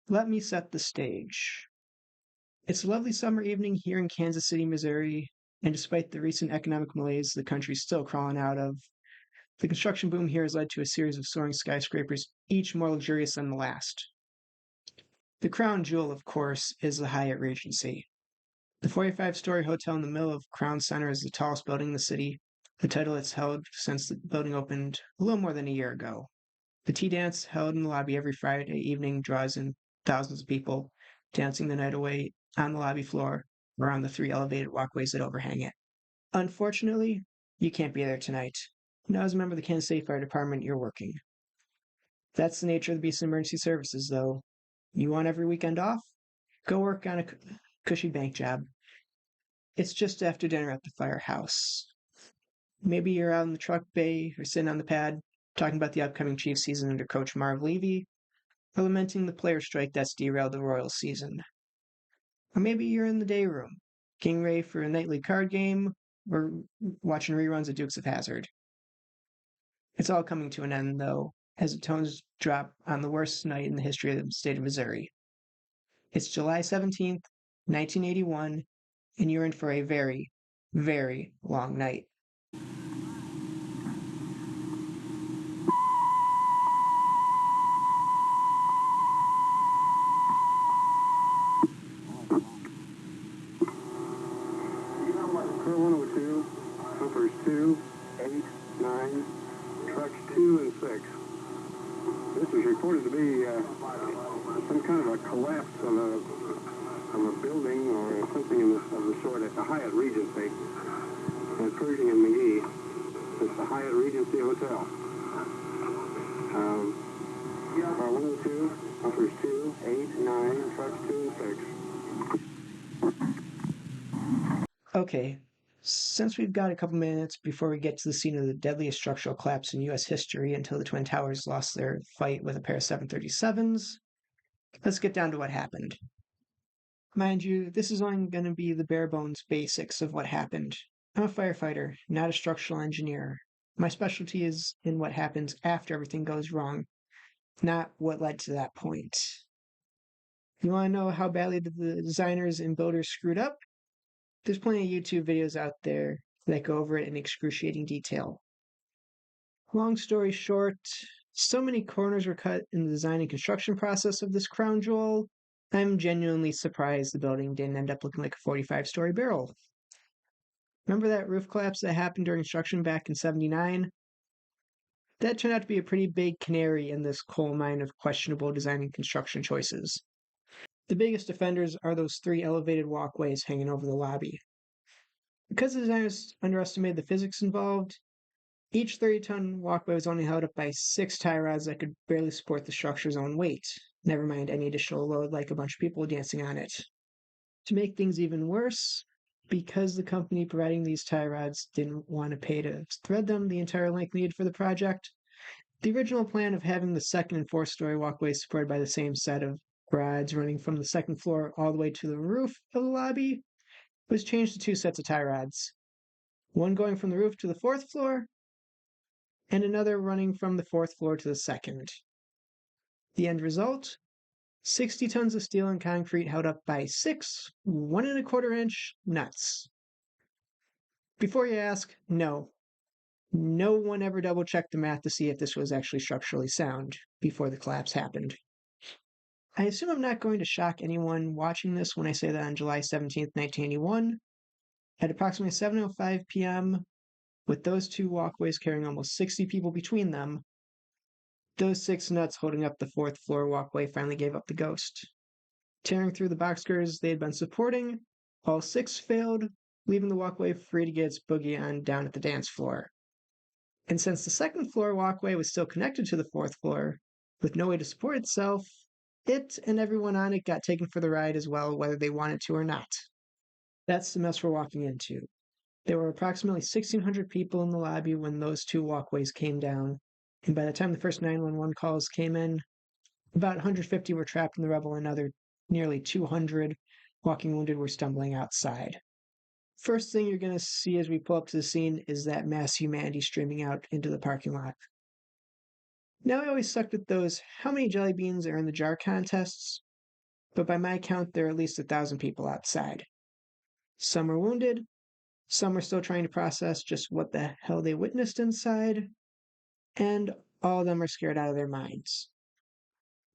Let me set the stage. It's a lovely summer evening here in Kansas City, Missouri, and despite the recent economic malaise the country's still crawling out of, the construction boom here has led to a series of soaring skyscrapers, each more luxurious than the last. The crown jewel, of course, is the Hyatt Regency. The 45-story hotel in the middle of Crown Center is the tallest building in the city, a title it's held since the building opened a little more than a year ago. The tea dance held in the lobby every Friday evening draws in thousands of people, dancing the night away on the lobby floor or on the 3 elevated walkways that overhang it. Unfortunately, you can't be there tonight. Now, as a member of the Kansas City Fire Department, you're working. That's the nature of the beast of emergency services, though. You want every weekend off? Go work on a cushy bank job. It's just after dinner at the firehouse. Maybe you're out in the truck bay or sitting on the pad talking about the upcoming Chiefs season under Coach Marv Levy, or lamenting the player strike that's derailed the Royals season. Or maybe you're in the day room, getting ready for a nightly card game, or watching reruns of Dukes of Hazzard. It's all coming to an end, though, as the tones drop on the worst night in the history of the state of Missouri. It's July 17th, 1981, and you're in for a very, very long night. Crew 102, pumpers 2, 8, 9, trucks 2 and 6. This is reported to be some kind of a collapse of a building or something of the sort at the Hyatt Regency in Pershing and McGee. It's the Hyatt Regency Hotel. Car 102, pumpers 2, 8, 9, trucks 2 and 6. Okay, since we've got a couple minutes before we get to the scene of the deadliest structural collapse in U.S. history until the Twin Towers lost their fight with a pair of 737s, let's get down to what happened. Mind you, this is only going to be the bare bones basics of what happened. I'm a firefighter, not a structural engineer. My specialty is in what happens after everything goes wrong, not what led to that point. You want to know how badly the designers and builders screwed up? There's plenty of YouTube videos out there that go over it in excruciating detail. Long story short, so many corners were cut in the design and construction process of this crown jewel, I'm genuinely surprised the building didn't end up looking like a 45-story barrel. Remember that roof collapse that happened during construction back in 79? That turned out to be a pretty big canary in this coal mine of questionable design and construction choices. The biggest offenders are those 3 elevated walkways hanging over the lobby. Because the designers underestimated the physics involved, each 30-ton walkway was only held up by 6 tie rods that could barely support the structure's own weight, never mind any additional load like a bunch of people dancing on it. To make things even worse, because the company providing these tie rods didn't want to pay to thread them the entire length needed for the project, the original plan of having the 2nd and 4th-story walkways supported by the same set of rods running from the 2nd floor all the way to the roof of the lobby was changed to 2 sets of tie rods, one going from the roof to the 4th floor and another running from the 4th floor to the 2nd. The end result? 60 tons of steel and concrete held up by 6 1.25-inch nuts. Before you ask, no one ever double-checked the math to see if this was actually structurally sound before the collapse happened. I assume I'm not going to shock anyone watching this when I say that on July 17th, 1981, at approximately 7:05 p.m., with those 2 walkways carrying almost 60 people between them, those 6 nuts holding up the 4th floor walkway finally gave up the ghost. Tearing through the boxcars they had been supporting, all 6 failed, leaving the walkway free to get its boogie on down at the dance floor. And since the 2nd floor walkway was still connected to the 4th floor, with no way to support itself, it and everyone on it got taken for the ride as well, whether they wanted to or not. That's the mess we're walking into. There were approximately 1,600 people in the lobby when those 2 walkways came down, and by the time the first 911 calls came in, about 150 were trapped in the rubble and another nearly 200 walking wounded were stumbling outside. First thing you're going to see as we pull up to the scene is that mass humanity streaming out into the parking lot. Now I always sucked at those how many jelly beans are in the jar contests, but by my count, there are at least 1,000 people outside. Some are wounded, some are still trying to process just what the hell they witnessed inside, and all of them are scared out of their minds.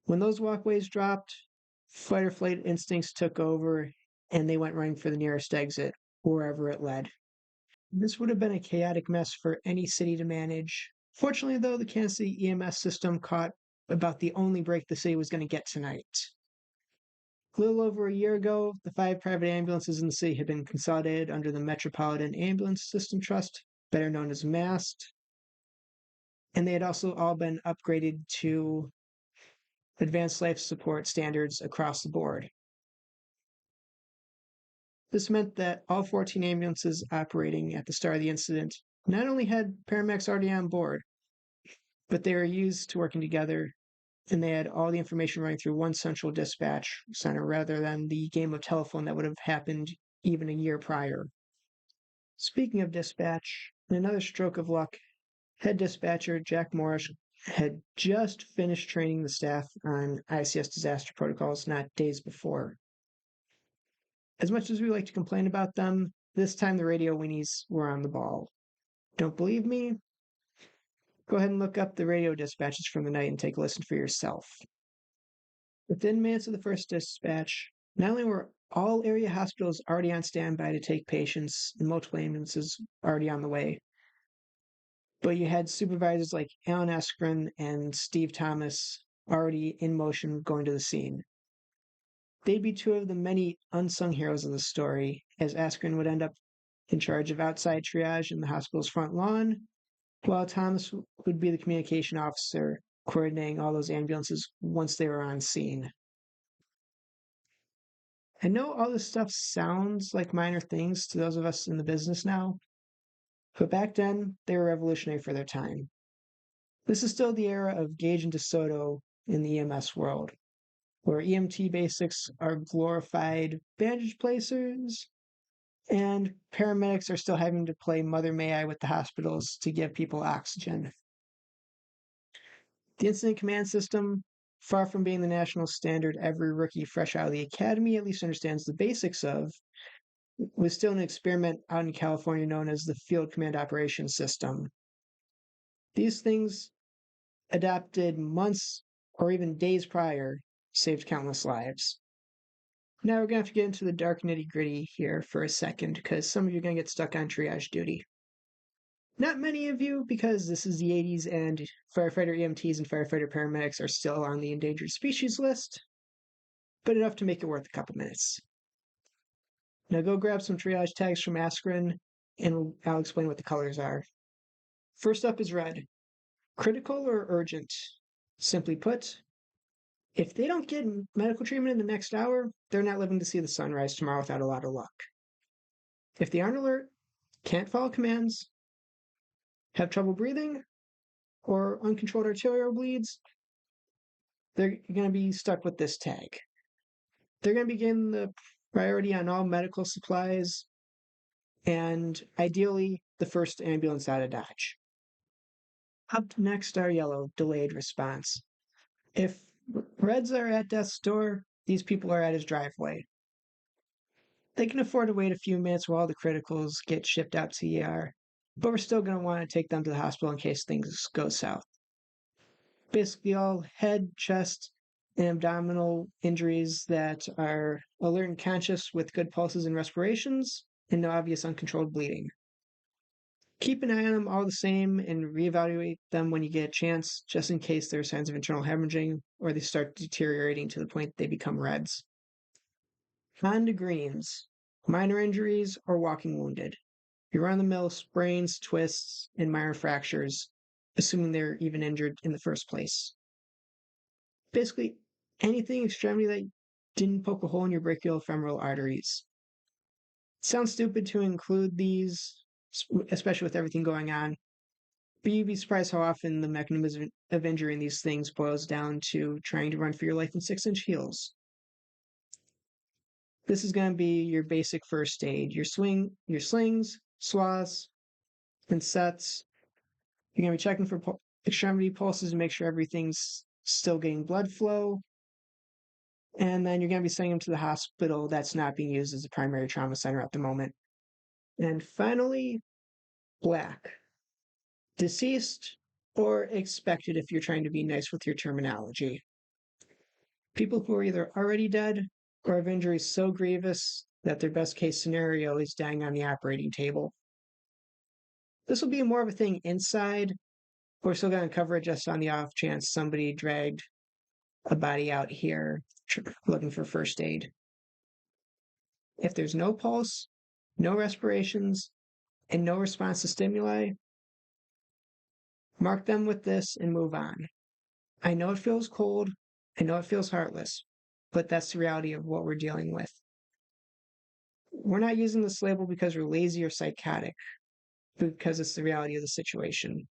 When those walkways dropped, fight or flight instincts took over, and they went running for the nearest exit, wherever it led. This would have been a chaotic mess for any city to manage. Fortunately, though, the Kansas City EMS system caught about the only break the city was going to get tonight. A little over a year ago, the 5 private ambulances in the city had been consolidated under the Metropolitan Ambulance System Trust, better known as MAST, and they had also all been upgraded to advanced life support standards across the board. This meant that all 14 ambulances operating at the start of the incident not only had paramedics already on board, but they were used to working together, and they had all the information running through one central dispatch center rather than the game of telephone that would have happened even a year prior. Speaking of dispatch, in another stroke of luck, head dispatcher Jack Morris had just finished training the staff on ICS disaster protocols not days before. As much as we like to complain about them, this time the radio weenies were on the ball. Don't believe me? Go ahead and look up the radio dispatches from the night and take a listen for yourself. Within minutes of the first dispatch, not only were all area hospitals already on standby to take patients and multiple ambulances already on the way, but you had supervisors like Alan Askren and Steve Thomas already in motion going to the scene. They'd be 2 of the many unsung heroes of the story, as Askren would end up in charge of outside triage in the hospital's front lawn, while Thomas would be the communication officer coordinating all those ambulances once they were on scene. I know all this stuff sounds like minor things to those of us in the business now, but back then, they were revolutionary for their time. This is still the era of Gage and DeSoto in the EMS world, where EMT basics are glorified bandage placers, and paramedics are still having to play Mother May I with the hospitals to give people oxygen. The incident command system, far from being the national standard every rookie fresh out of the academy at least understands the basics of, was still an experiment out in California known as the Field Command Operations System. These things, adopted months or even days prior, saved countless lives. Now we're going to have to get into the dark nitty-gritty here for a second, because some of you are going to get stuck on triage duty. Not many of you, because this is the 80s and firefighter EMTs and firefighter paramedics are still on the endangered species list, but enough to make it worth a couple minutes. Now go grab some triage tags from Askren, and I'll explain what the colors are. First up is red. Critical or urgent? Simply put, if they don't get medical treatment in the next hour, they're not living to see the sunrise tomorrow without a lot of luck. If they aren't alert, can't follow commands, have trouble breathing, or uncontrolled arterial bleeds, they're going to be stuck with this tag. They're going to be given the priority on all medical supplies, and ideally, the first ambulance out of Dodge. Up next are yellow, delayed response. If reds are at death's door, these people are at his driveway. They can afford to wait a few minutes while the criticals get shipped out to ER, but we're still going to want to take them to the hospital in case things go south. Basically all head, chest, and abdominal injuries that are alert and conscious with good pulses and respirations, and no obvious uncontrolled bleeding. Keep an eye on them all the same and reevaluate them when you get a chance, just in case there are signs of internal hemorrhaging or they start deteriorating to the point they become reds. On to greens, minor injuries or walking wounded. Your run-of-the-mill sprains, twists, and minor fractures, assuming they're even injured in the first place. Basically, anything extremity that didn't poke a hole in your brachiofemoral arteries. Sounds stupid to include these, especially with everything going on, but you'd be surprised how often the mechanism of injury in these things boils down to trying to run for your life in 6-inch heels. This is going to be your basic first aid, your slings, swaths, and sets. You're going to be checking for extremity pulses to make sure everything's still getting blood flow. And then you're going to be sending them to the hospital that's not being used as a primary trauma center at the moment. And finally, black. Deceased or expected if you're trying to be nice with your terminology. People who are either already dead or have injuries so grievous that their best case scenario is dying on the operating table. This will be more of a thing inside. We're still going to cover it just on the off chance somebody dragged a body out here looking for first aid. If there's no pulse, no respirations, and no response to stimuli, mark them with this and move on. I know it feels cold, I know it feels heartless, but that's the reality of what we're dealing with. We're not using this label because we're lazy or psychotic, because it's the reality of the situation.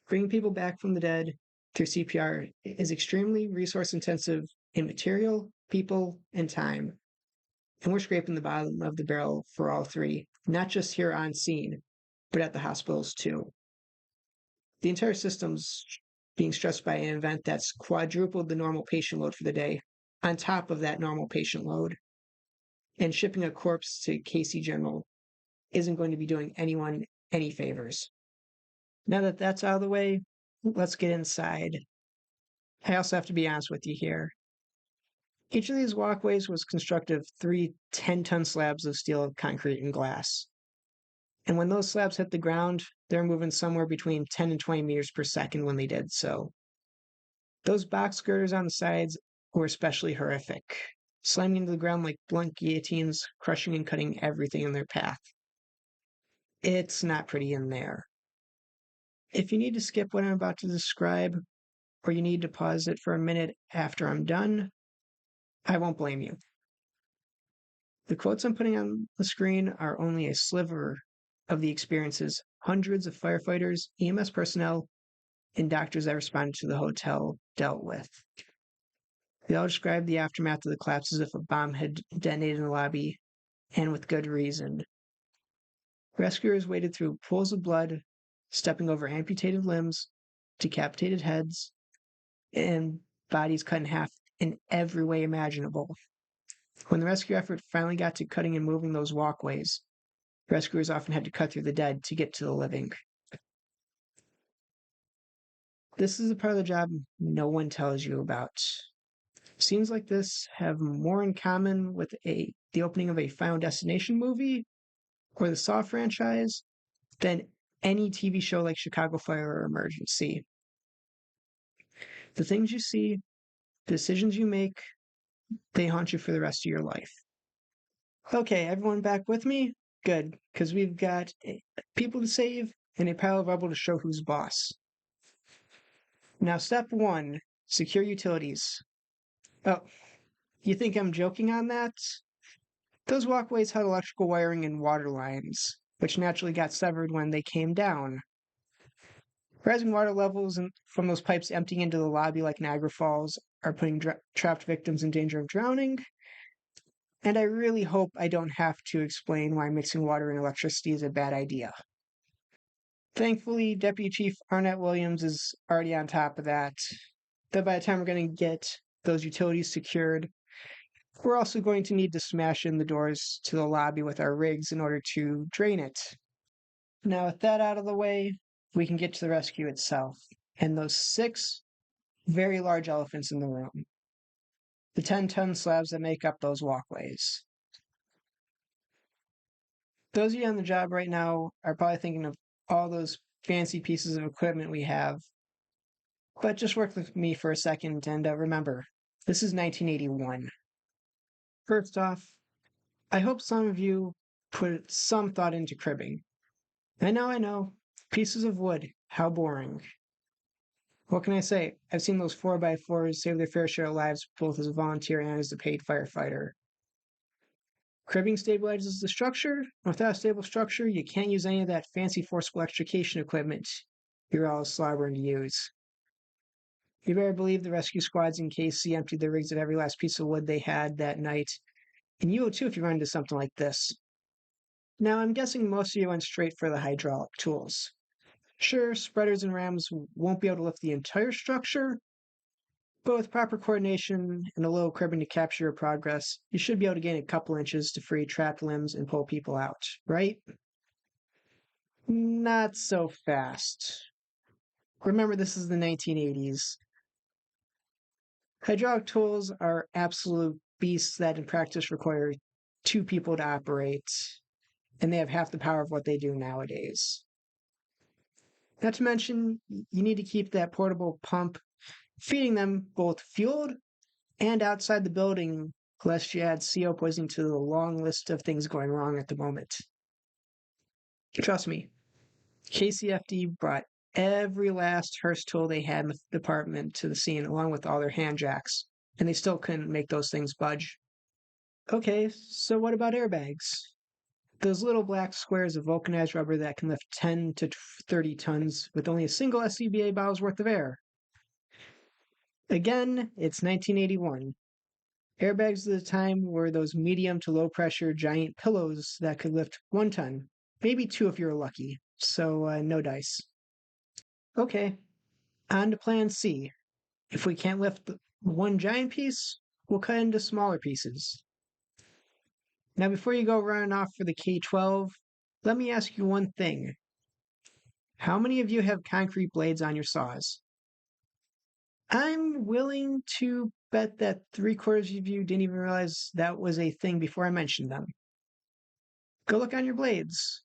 Bringing people back from the dead through CPR is extremely resource intensive in material, people, and time. And we're scraping the bottom of the barrel for all three, not just here on scene, but at the hospitals too. The entire system's being stressed by an event that's quadrupled the normal patient load for the day, on top of that normal patient load. And shipping a corpse to KC General isn't going to be doing anyone any favors. Now that that's out of the way, let's get inside. I also have to be honest with you here. Each of these walkways was constructed of three 10-ton slabs of steel, concrete, and glass. And when those slabs hit the ground, they're moving somewhere between 10 and 20 meters per second when they did so. Those box girders on the sides were especially horrific, slamming into the ground like blunt guillotines, crushing and cutting everything in their path. It's not pretty in there. If you need to skip what I'm about to describe, or you need to pause it for a minute after I'm done, I won't blame you. The quotes I'm putting on the screen are only a sliver of the experiences hundreds of firefighters, EMS personnel, and doctors that responded to the hotel dealt with. They all described the aftermath of the collapse as if a bomb had detonated in the lobby, and with good reason. Rescuers waded through pools of blood, stepping over amputated limbs, decapitated heads, and bodies cut in half in every way imaginable. When the rescue effort finally got to cutting and moving those walkways, rescuers often had to cut through the dead to get to the living. This is the part of the job no one tells you about. Scenes like this have more in common with the opening of a Final Destination movie or the Saw franchise than any TV show like Chicago Fire or Emergency. The things you see, the decisions you make, they haunt you for the rest of your life. Okay, everyone back with me? Good, because we've got people to save and a pile of rubble to show who's boss. Now, step one, secure utilities. Oh, you think I'm joking on that? Those walkways had electrical wiring and water lines, which naturally got severed when they came down. Rising water levels from those pipes emptying into the lobby like Niagara Falls are putting trapped victims in danger of drowning. And I really hope I don't have to explain why mixing water and electricity is a bad idea. Thankfully, Deputy Chief Arnett Williams is already on top of that. That by the time we're going to get those utilities secured, we're also going to need to smash in the doors to the lobby with our rigs in order to drain it. Now, with that out of the way, we can get to the rescue itself and those 6 very large elephants in the room. The 10-ton slabs that make up those walkways. Those of you on the job right now are probably thinking of all those fancy pieces of equipment we have. But just work with me for a second and remember, this is 1981. First off, I hope some of you put some thought into cribbing. I know, pieces of wood, how boring. What can I say? I've seen those 4x4s save their fair share of lives both as a volunteer and as a paid firefighter. Cribbing stabilizes the structure. Without a stable structure, you can't use any of that fancy forcible extrication equipment you're all slobbering to use. You better believe the rescue squads in KC emptied their rigs of every last piece of wood they had that night. And you will too if you run into something like this. Now, I'm guessing most of you went straight for the hydraulic tools. Sure, spreaders and rams won't be able to lift the entire structure, But with proper coordination and a little cribbing to capture your progress, you should be able to gain a couple inches to free trapped limbs and pull people out, right? Not so fast. Remember, this is the 1980s. Hydraulic tools are absolute beasts that in practice require two people to operate, and they have half the power of what they do nowadays. Not to mention, you need to keep that portable pump feeding them both fueled and outside the building, lest you add CO poisoning to the long list of things going wrong at the moment. Trust me, KCFD brought every last Hearst tool they had in the department to the scene, along with all their hand jacks, and they still couldn't make those things budge. Okay, so what about airbags? Those little black squares of vulcanized rubber that can lift 10 to 30 tons with only a single SCBA bottle's worth of air. Again, it's 1981. Airbags at the time were those medium to low pressure giant pillows that could lift 1 ton, maybe 2 if you were lucky, so no dice. Okay, on to plan C. If we can't lift one giant piece, we'll cut into smaller pieces. Now, before you go running off for the K-12, let me ask you one thing. How many of you have concrete blades on your saws? I'm willing to bet that 3/4 of you didn't even realize that was a thing before I mentioned them. Go look on your blades.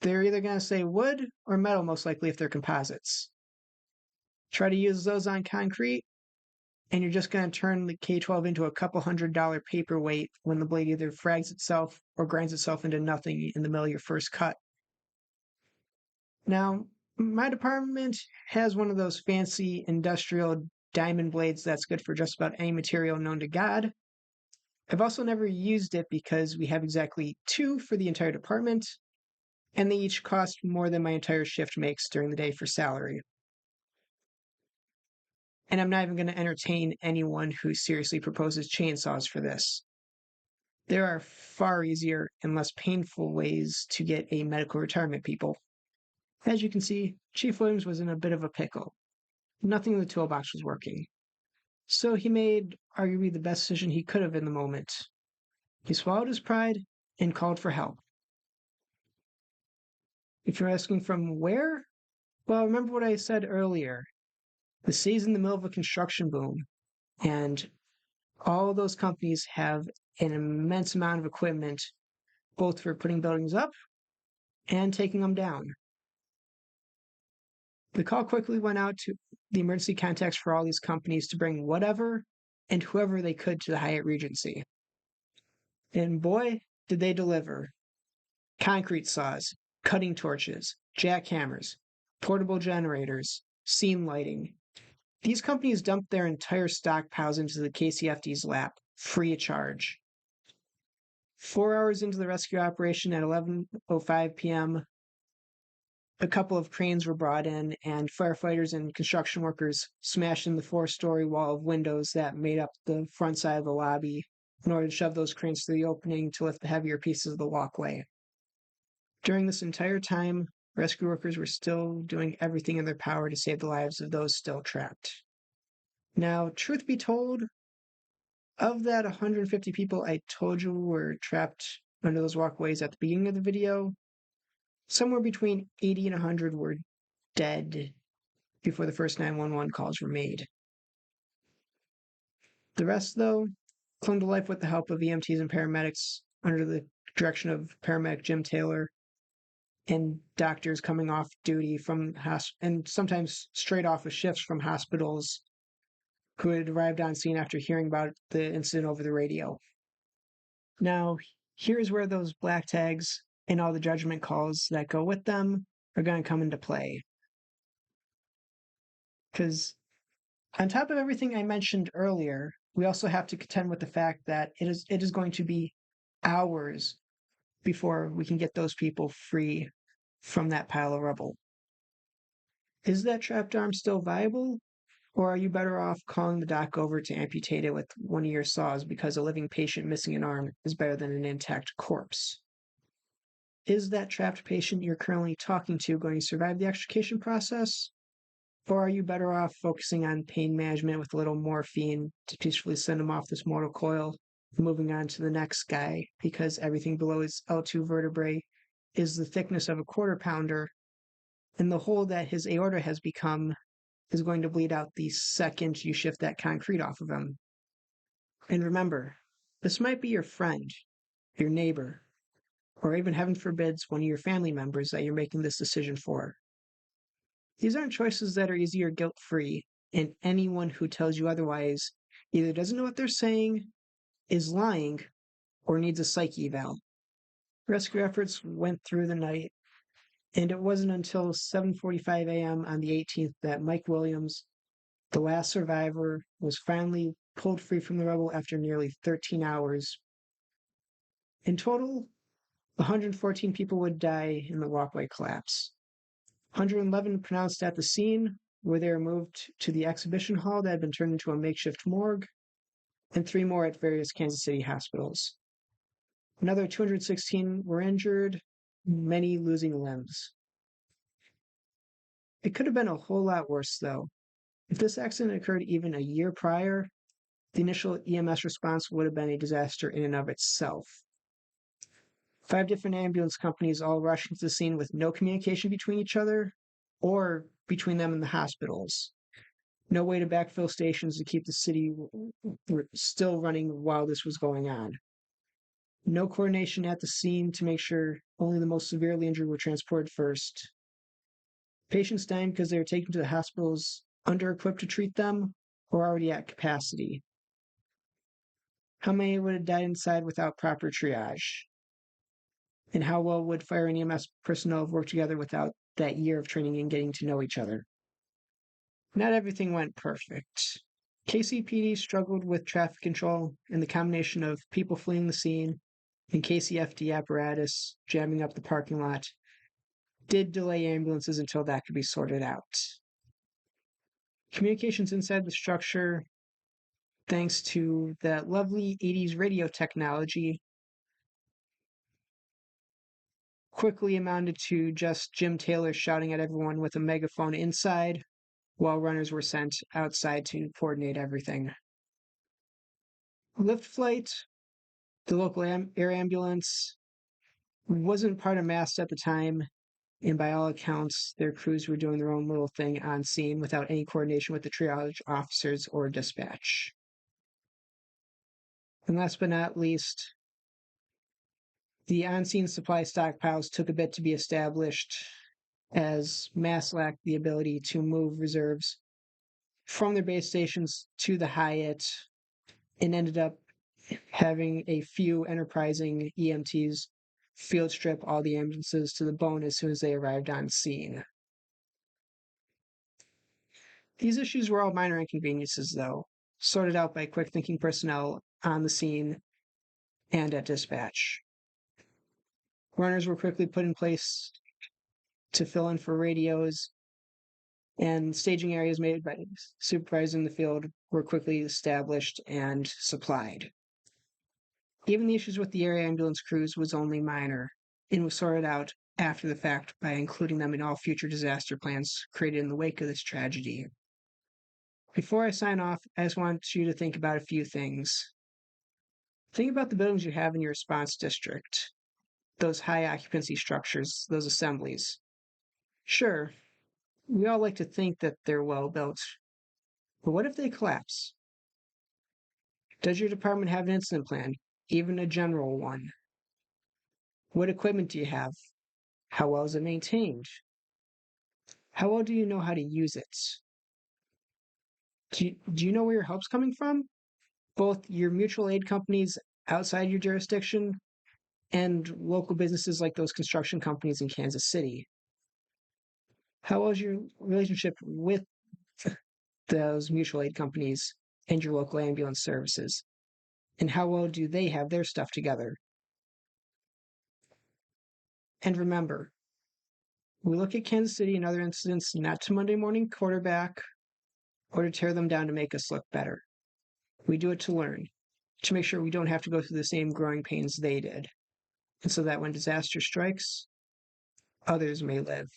They're either going to say wood or metal, most likely, if they're composites. Try to use those on concrete, and you're just going to turn the K-12 into a couple $100 paperweight when the blade either frags itself or grinds itself into nothing in the middle of your first cut. Now, my department has one of those fancy industrial diamond blades that's good for just about any material known to God. I've also never used it because we have exactly 2 for the entire department, and they each cost more than my entire shift makes during the day for salary. And I'm not even going to entertain anyone who seriously proposes chainsaws for this. There are far easier and less painful ways to get a medical retirement, people. As you can see, Chief Williams was in a bit of a pickle. Nothing in the toolbox was working. So he made arguably the best decision he could have in the moment. He swallowed his pride and called for help. If you're asking from where, well, remember what I said earlier. The city's in the middle of a construction boom, and all of those companies have an immense amount of equipment, both for putting buildings up and taking them down. The call quickly went out to the emergency contacts for all these companies to bring whatever and whoever they could to the Hyatt Regency. And boy, did they deliver. Concrete saws, cutting torches, jackhammers, portable generators, seam lighting. These companies dumped their entire stockpiles into the KCFD's lap, free of charge. 4 hours into the rescue operation at 11:05 p.m., a couple of cranes were brought in, and firefighters and construction workers smashed in the 4-story wall of windows that made up the front side of the lobby in order to shove those cranes through the opening to lift the heavier pieces of the walkway. During this entire time, rescue workers were still doing everything in their power to save the lives of those still trapped. Now, truth be told, of that 150 people I told you were trapped under those walkways at the beginning of the video, somewhere between 80 and 100 were dead before the first 911 calls were made. The rest, though, clung to life with the help of EMTs and paramedics under the direction of paramedic Jim Taylor and doctors coming off duty from and sometimes straight off of shifts from hospitals who had arrived on scene after hearing about the incident over the radio. Now, here's where those black tags and all the judgment calls that go with them are going to come into play. Because on top of everything I mentioned earlier, we also have to contend with the fact that it is going to be hours before we can get those people free from that pile of rubble. Is that trapped arm still viable? Or are you better off calling the doc over to amputate it with one of your saws because a living patient missing an arm is better than an intact corpse? Is that trapped patient you're currently talking to going to survive the extrication process? Or are you better off focusing on pain management with a little morphine to peacefully send him off this mortal coil, moving on to the next guy because everything below his L2 vertebrae is the thickness of a quarter pounder, and the hole that his aorta has become is going to bleed out the second you shift that concrete off of him. And remember, this might be your friend, your neighbor, or even, heaven forbids, one of your family members that you're making this decision for. These aren't choices that are easy or guilt-free, and anyone who tells you otherwise either doesn't know what they're saying, is lying, or needs a psych eval. Rescue efforts went through the night, and it wasn't until 7:45 a.m. on the 18th that Mike Williams, the last survivor, was finally pulled free from the rubble after nearly 13 hours. In total, 114 people would die in the walkway collapse. 111 pronounced at the scene, where they were moved to the exhibition hall that had been turned into a makeshift morgue, and 3 more at various Kansas City hospitals. Another 216 were injured, many losing limbs. It could have been a whole lot worse, though. If this accident occurred even a year prior, the initial EMS response would have been a disaster in and of itself. 5 different ambulance companies all rushing to the scene with no communication between each other or between them and the hospitals. No way to backfill stations to keep the city still running while this was going on. No coordination at the scene to make sure only the most severely injured were transported first. Patients dying because they were taken to the hospitals under-equipped to treat them or already at capacity. How many would have died inside without proper triage? And how well would fire and EMS personnel have worked together without that year of training and getting to know each other? Not everything went perfect. KCPD struggled with traffic control, and the combination of people fleeing the scene and KCFD apparatus jamming up the parking lot did delay ambulances until that could be sorted out. Communications inside the structure, thanks to that lovely 80s radio technology, quickly amounted to just Jim Taylor shouting at everyone with a megaphone inside, while runners were sent outside to coordinate everything. Lift flight, the local air ambulance, wasn't part of MAST at the time, and by all accounts, their crews were doing their own little thing on scene without any coordination with the triage officers or dispatch. And last but not least, the on-scene supply stockpiles took a bit to be established, as MAST lacked the ability to move reserves from their base stations to the Hyatt, and ended up having a few enterprising EMTs field strip all the ambulances to the bone as soon as they arrived on scene. These issues were all minor inconveniences, though, sorted out by quick-thinking personnel on the scene and at dispatch. Runners were quickly put in place to fill in for radios, and staging areas made by supervising the field were quickly established and supplied. Even the issues with the air ambulance crews was only minor, and was sorted out after the fact by including them in all future disaster plans created in the wake of this tragedy. Before I sign off, I just want you to think about a few things. Think about the buildings you have in your response district, those high occupancy structures, those assemblies. Sure, we all like to think that they're well built, but what if they collapse? Does your department have an incident plan, even a general one? What equipment do you have? How well is it maintained? How well do you know how to use it? Do you know where your help's coming from? Both your mutual aid companies outside your jurisdiction and local businesses like those construction companies in Kansas City. How well is your relationship with those mutual aid companies and your local ambulance services? And how well do they have their stuff together? And remember, we look at Kansas City and other incidents not to Monday morning quarterback or to tear them down to make us look better. We do it to learn, to make sure we don't have to go through the same growing pains they did, and so that when disaster strikes, others may live.